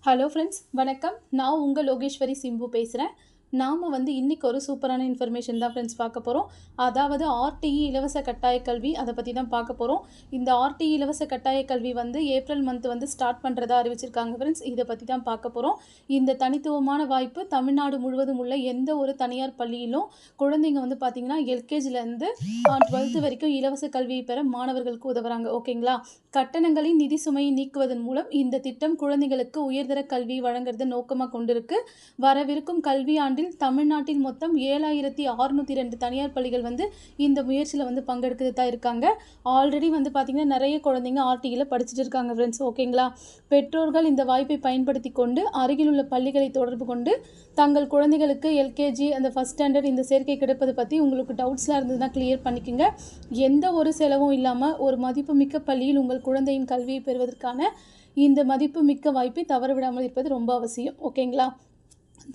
Hello friends, வணக்கம். நான் உங்கள் லோகேஸ்வரி சிம்பு பேசுகிறேன். நாம் இன்றைக்கி ஒரு சூப்பரான இன்ஃபர்மேஷன் தான் ஃப்ரெண்ட்ஸ் பார்க்க போகிறோம். அதாவது ஆர்டிஇ இலவச கட்டாய கல்வி அதை பற்றி தான் பார்க்க போகிறோம். இந்த ஆர்டிஇ இலவச கட்டாய கல்வி ஏப்ரல் மந்த் ஸ்டார்ட் பண்ணுறதா அறிவிச்சிருக்காங்க ஃப்ரெண்ட்ஸ். இதை பற்றி தான் பார்க்க போகிறோம். இந்த தனித்துவமான வாய்ப்பு தமிழ்நாடு முழுவதும் உள்ள எந்த ஒரு தனியார் பள்ளியிலும் குழந்தைங்க பார்த்தீங்கன்னா எல்கேஜிலேருந்து 12th வரைக்கும் இலவச கல்வியை பெற மாணவர்களுக்கு உதவுறாங்க. ஓகேங்களா? கட்டணங்களின் நிதி சுமையை நீக்குவதன் மூலம் இந்த திட்டம் குழந்தைகளுக்கு உயர்தர கல்வி வழங்குறத நோக்கமாக கொண்டிருக்கு. வரவிருக்கும் கல்வி ஆண்டில் தமிழ்நாட்டில் மொத்தம் 7602 தனியார் பள்ளிகள் இந்த முயற்சியில் பங்கெடுக்கிறது தான் இருக்காங்க. ஆல்ரெடி பார்த்தீங்கன்னா நிறைய குழந்தைங்க ஆர்டிஇல படிச்சுட்டு இருக்காங்க ஃப்ரெண்ட்ஸ். ஓகேங்களா? பெற்றோர்கள் இந்த வாய்ப்பை பயன்படுத்தி கொண்டு அருகில் உள்ள பள்ளிகளை தொடர்பு கொண்டு தங்கள் குழந்தைகளுக்கு எல்கேஜி அந்த ஃபஸ்ட் ஸ்டாண்டர்ட் இந்த சேர்க்கை கிடைப்பது பற்றி உங்களுக்கு டவுட்ஸ்லாம் இருந்ததுன்னா கிளியர் பண்ணிக்கோங்க. எந்த ஒரு செலவும் இல்லாமல் ஒரு மதிப்புமிக்க பள்ளியில் உங்கள் குழந்தையின் கல்வியை பெறுவதற்கான இந்த மதிப்புமிக்க வாய்ப்பை தவறவிடாமல் இருப்பது ரொம்ப அவசியம். ஓகேங்களா?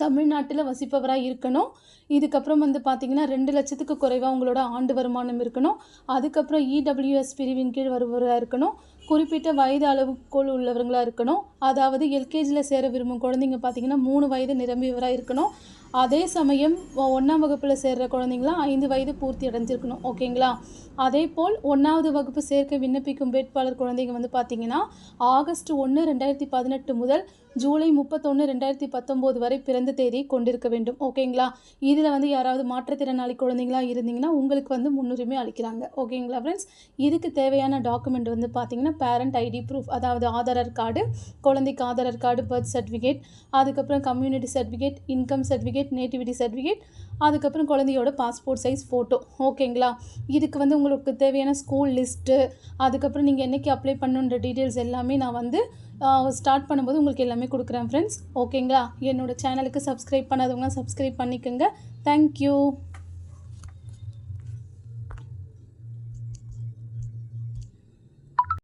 தமிழ்நாட்டில் வசிப்பவராக இருக்கணும். இதுக்கப்புறம் பார்த்தீங்கன்னா 2 லட்சத்துக்கு குறைவாக உங்களோட ஆண்டு வருமானம் இருக்கணும். அதுக்கப்புறம் இடபிள்யூஎஸ் பிரிவின் கீழ் வருபவராக இருக்கணும். குறிப்பிட்ட வயது அளவுக்குள் உள்ளவர்களாக இருக்கணும். அதாவது எல்கேஜியில் சேர விரும்பும் குழந்தைங்க பார்த்தீங்கன்னா 3 வயது நிரம்பியவராக இருக்கணும். அதே சமயம் 1ஆம் வகுப்பில் சேர்கிற குழந்தைங்களாம் 5 வயது பூர்த்தி அடைஞ்சிருக்கணும். ஓகேங்களா? அதே போல் 1வது வகுப்பு சேர்க்க விண்ணப்பிக்கும் வேட்பாளர் குழந்தைங்க பார்த்தீங்கன்னா ஆகஸ்ட் 1, 2018 முதல் ஜூலை 31, 2019 வரை பிறந்த தேதியை கொண்டிருக்க வேண்டும். ஓகேங்களா? இதில் யாராவது மாற்றுத்திறனாளி குழந்தைங்களா இருந்தீங்கன்னா உங்களுக்கு முன்னுரிமை அளிக்கிறாங்க. ஓகேங்களா ஃப்ரெண்ட்ஸ்? இதுக்கு தேவையான டாக்குமெண்ட் பார்த்தீங்கன்னா பேரண்ட் ஐடி ப்ரூஃப், அதாவது ஆதார் கார்டு, குழந்தைக்கு ஆதார் கார்டு, பர்த் சர்டிஃபிகேட், அதுக்கப்புறம் community certificate, income certificate, nativity certificate, அதுக்கப்புறம் குழந்தையோட பாஸ்போர்ட் சைஸ் ஃபோட்டோ. ஓகேங்களா? இதுக்கு உங்களுக்கு தேவையான ஸ்கூல் லிஸ்ட்டு, அதுக்கப்புறம் நீங்கள் என்றைக்கு அப்ளை பண்ணுன்ற டீட்டெயில்ஸ் எல்லாமே நான் ஸ்டார்ட் பண்ணும்போது உங்களுக்கு எல்லாமே கொடுக்குறேன் ஃப்ரெண்ட்ஸ். ஓகேங்களா? என்னோட சேனலுக்கு சப்ஸ்கிரைப் பண்ணாதவங்க சப்ஸ்கிரைப் பண்ணிக்கோங்க. தேங்க்யூ.